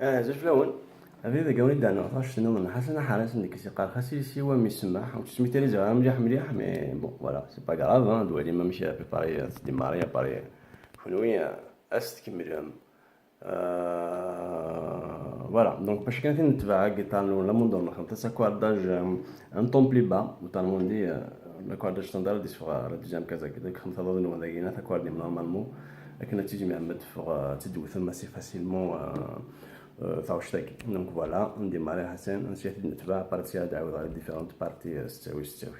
زوج فلاون هذا قاوني دانا عرفتش شنو من حسن حالة ديك الشي قال خاصي شي هو ميسمح وتسمي تاني زعما مليح مليح مي بون فوالا سي با كراف دوالي ما مشي بريباري ديماري باري كونوي استكمل فوالا دونك باش كان نتبع كيتار ولا مودرن خمسة ساكوارداج ان طون بلي با وطالمون دي لاكوارداج ستاندار دي سوغ لا دوزيام كازا كذاك خمسة ضد نو داكينا تاكواردي نورمالمون لكن تيجي معمد فوق تدوي ثم سي فاسيلمون ثاوشتاكي دونك فوالا نديماري حسن نسيت نتبع بارتي دعوة على ديفيرونت بارتي ستاوي ستاوي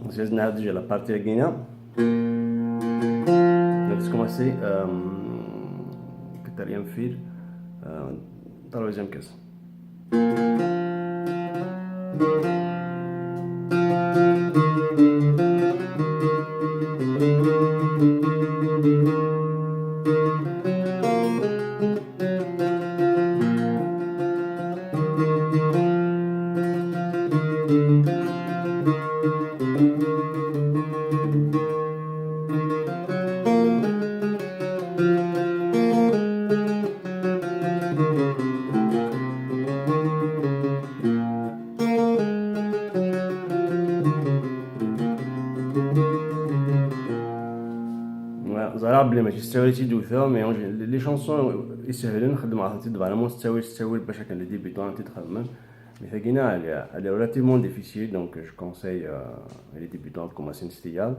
زدنا عاد déjà la partie à Guinée. Donc c'est commencé que t'as rien fait dans la deuxième case. زعما بلي ماشي ستاويتي دوثا مي لي شونسون يسهلوا نخدم على تيد فريمون ستاوي باش كان لي ديبيتون تخمم مي ثقينا elle est relativement difficile donc je conseille les débutants de commencer نستيال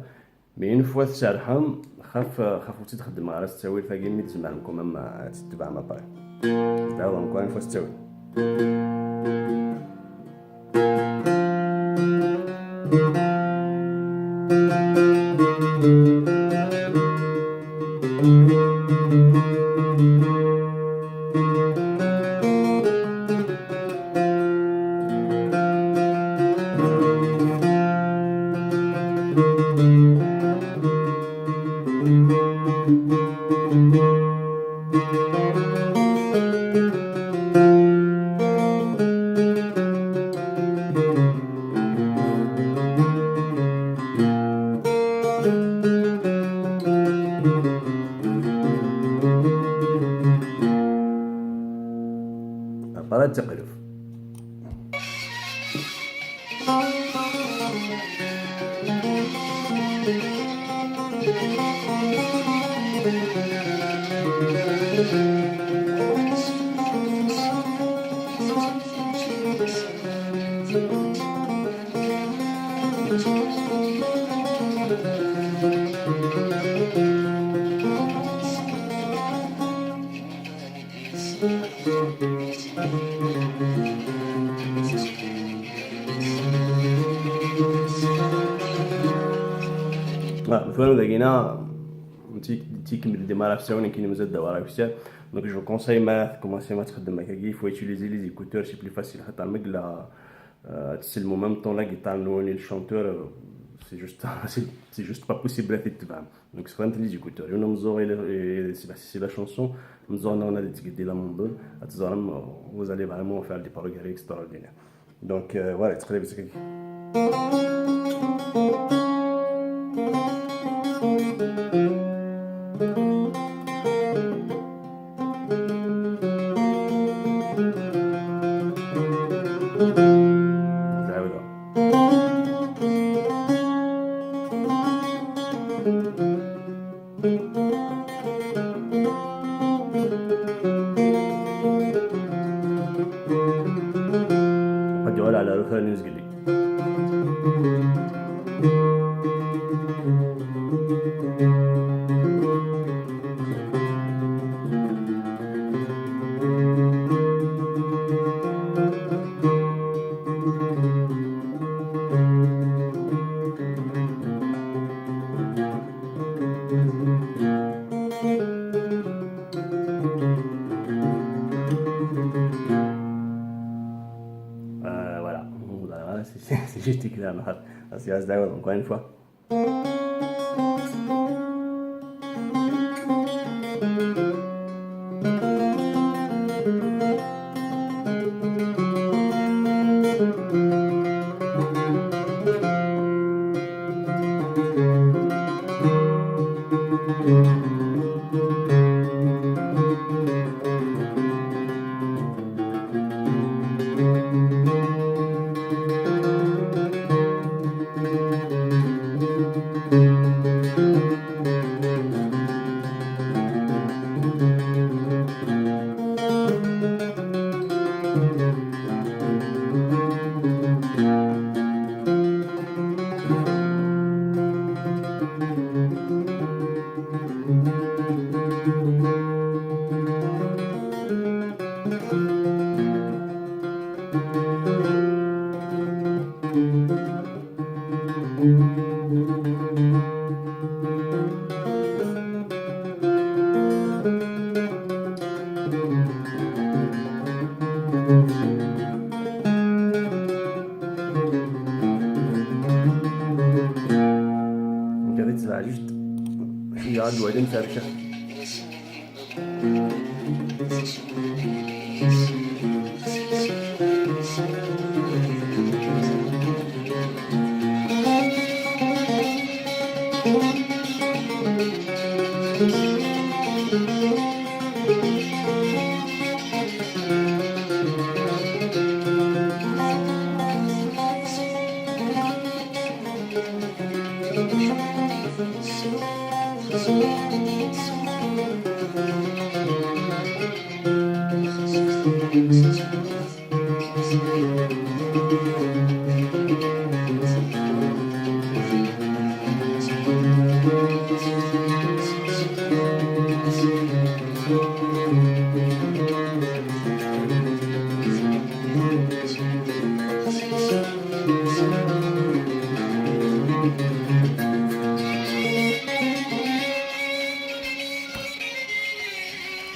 مي اون فوا تشرحهم خافو تخدم على ستاوي فاكين مي تسمع لكم ما تتبع ما باي تعاود encore une fois ستاوي عبارة تقلف مثلا لقينا تيكمل ديمارا في ساوني كاين مازال دواره في الساعه دونك جو كونساي ما كومونسي ما تخدم هكا كي فو يوتيليزي لي زيكوتور سي بلي فاسيل خاطر مقلا تسلمو ميم طون لا غيتار نوني الشونتور سي جوست با بوسيبل تتبع دونك سفرانت لي زيكوتور يونا مزوري سي لا شونسون مزورنا انا اللي تقدي لا موندول تزورم vous allez vraiment faire des progrès extraordinaires donc voilà تقريبا سكي قد يقول على رفاه نزقلي c'est juste écrit en noir. Así vas d'agua, encore une fois. Donc en fait, ça va juste. Il y aura du widen فرشة.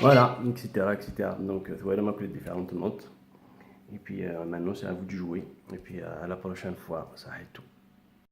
Voilà, etc., etc. Donc, vraiment que les différentes notes. Et puis maintenant, c'est à vous de jouer. Et puis à la prochaine fois, ça va être tout.